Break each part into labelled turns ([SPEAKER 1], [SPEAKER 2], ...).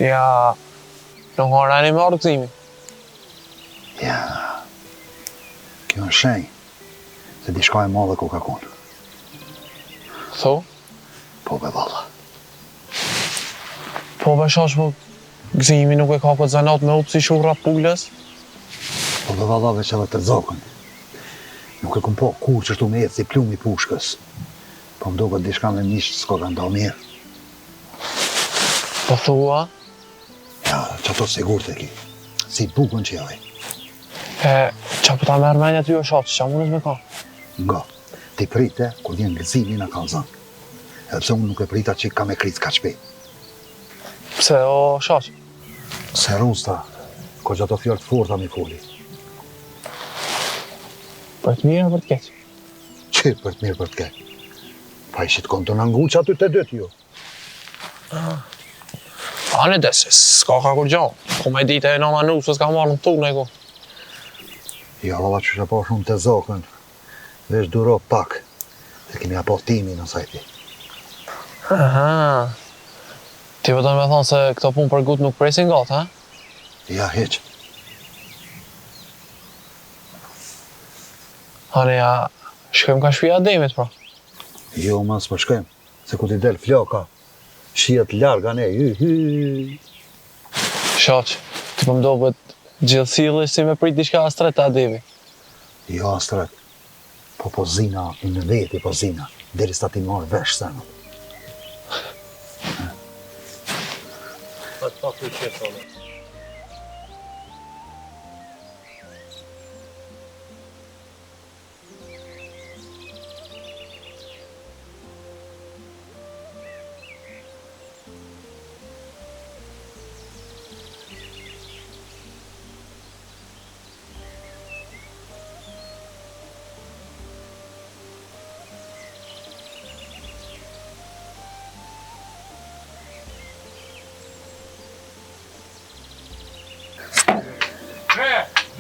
[SPEAKER 1] Ja, nuk hora një me orëgzimi.
[SPEAKER 2] Ja, kjo është shenjë, se diçka e madhe ku ka konë.
[SPEAKER 1] Tho?
[SPEAKER 2] Po be valla.
[SPEAKER 1] Po be shash po gëzimi nuk e ka këtë zanat me upë si shurra pullës?
[SPEAKER 2] Po be valla veç edhe të zokën. Nuk e kum po kur qështu me jetë si plumi pushkës. Po më duket diçka me mishë s'ka ka nda mirë.
[SPEAKER 1] Po thua?
[SPEAKER 2] Ja, që ato sigur të ki. Si bukën që jaj.
[SPEAKER 1] Qa po ta merë menja ty o shatë, qa mundet me ka?
[SPEAKER 2] Nga, ti prite, kur vjen gëzimi në ka zënë. Edhe pse unë nuk e prita që ka me kritë ka shpejt.
[SPEAKER 1] Pse o shatë?
[SPEAKER 2] Se rusta, ko që ato fjallë të forta mi foli.
[SPEAKER 1] Për të mirë për të keqë?
[SPEAKER 2] Që për të mirë për të keqë? Pa ishit konë të nëngu që aty të dytë ju.
[SPEAKER 1] Ane desi, s'ka ka kur gjanë. Ku me dite e nëna nusë, s'ka marrë në tunë e ku.
[SPEAKER 2] Ja, valla që po shumë të zokën. Vesh duro pak. Se kemi apo timi në sajti.
[SPEAKER 1] Aha. Ti vëtën me thonë se këto punë për gut nuk presin gatë, ha?
[SPEAKER 2] Ja, heq.
[SPEAKER 1] Ane ja, shkojmë ka shpia Ademit, pra.
[SPEAKER 2] Jo, mas për shkojmë. Se ku ti del floka. Shijet larga ne, hy.
[SPEAKER 1] Shaq, ti po mdo bët gjithësili si me prit diçka astret të Ademi.
[SPEAKER 2] Jo, astret. Po zina, në veti po zina. Deri sta ti marrë vesh senë.
[SPEAKER 3] Pa të qëtë,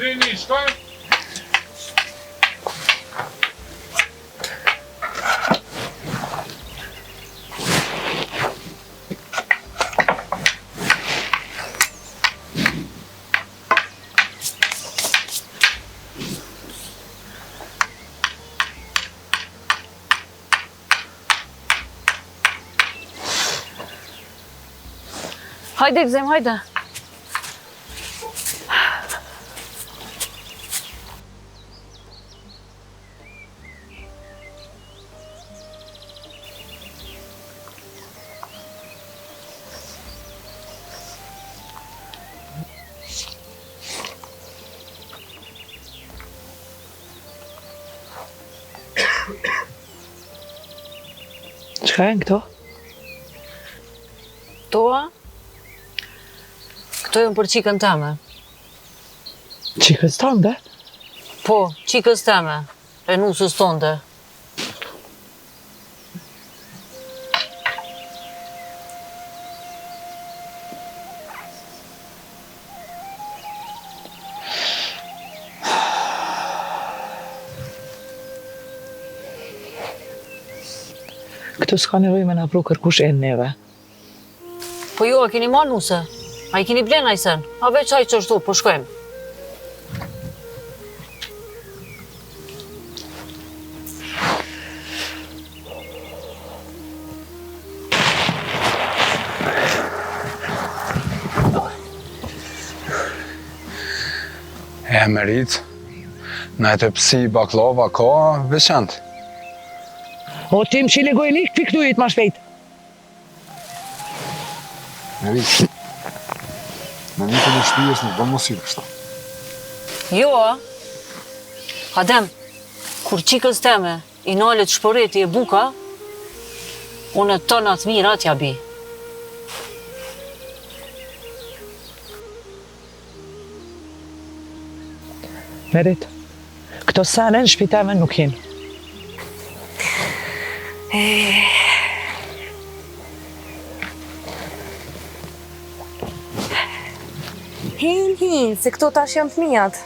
[SPEAKER 4] Dini, shkojmë?
[SPEAKER 5] Hajde, gëzim, hajde.
[SPEAKER 6] Çka janë këto?
[SPEAKER 5] Këto janë për qikën teme.
[SPEAKER 6] Qikës tënde?
[SPEAKER 5] Po, qikës teme, e nusës tonde.
[SPEAKER 6] Këtu s'ka nevojë me na pru kërkush e neve.
[SPEAKER 5] Po ju, a keni ma nuse? A i keni blen ajsen? A veç aj qështu, po shkojmë.
[SPEAKER 4] E merit, në e të pësi baklava ka veçant.
[SPEAKER 6] O tim qili gojnik, piknujit ma shpejt.
[SPEAKER 4] Merit, në një në shpijes nuk bëmë mosilë kështu.
[SPEAKER 5] Jo, Adem, kur qikës teme i nalet shporeti e buka, unë të tonat mirë atja bi.
[SPEAKER 6] Merit, këto sene në shpiteme nuk hinë.
[SPEAKER 7] Hin, se këto tash janë fëmijat.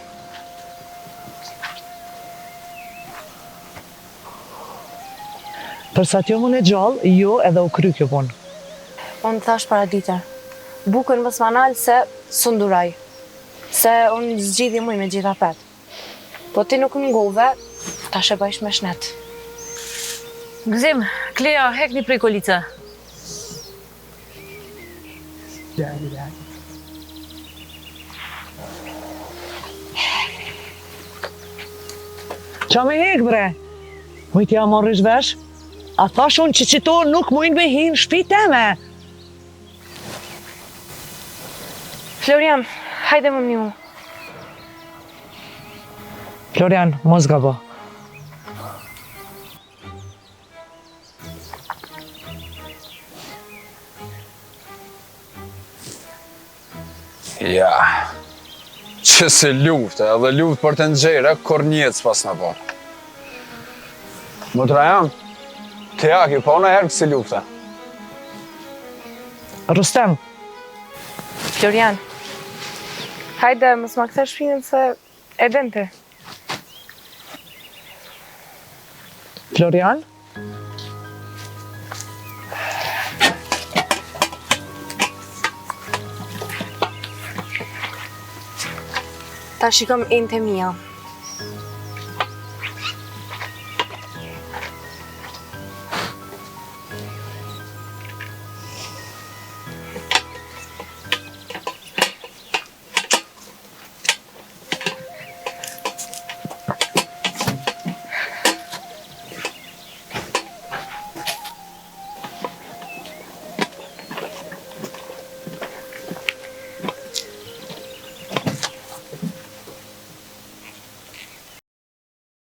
[SPEAKER 6] Përsa t'jo mun e gjallë, jo edhe u kry kjo punë.
[SPEAKER 7] Unë thash para dite.
[SPEAKER 3] bukën mos manal se sunduraj. Se unë zgjidhi muj me gjitha pet. Po ti nuk ngove, ta shepajsh me shnet.
[SPEAKER 5] Gëzim, Klea, hekni prej kolice.
[SPEAKER 6] Qa me hek, bre? Mujtja morrish vesh? A thash unë që qito nuk mujnë me hinë shpi teme.
[SPEAKER 3] Florian, hajde më një.
[SPEAKER 6] Florian, mos gabo.
[SPEAKER 7] Ja, që si luftë, edhe luftë për të nxjerë, kur njëtë s'pas në parë. Më Trajan, të jaki, pa unë herë kësi luftë.
[SPEAKER 6] Rustem,
[SPEAKER 3] Florian, hajde mos ma kthe shpinën se e dente.
[SPEAKER 6] Florian?
[SPEAKER 3] Ta shikom ente mia.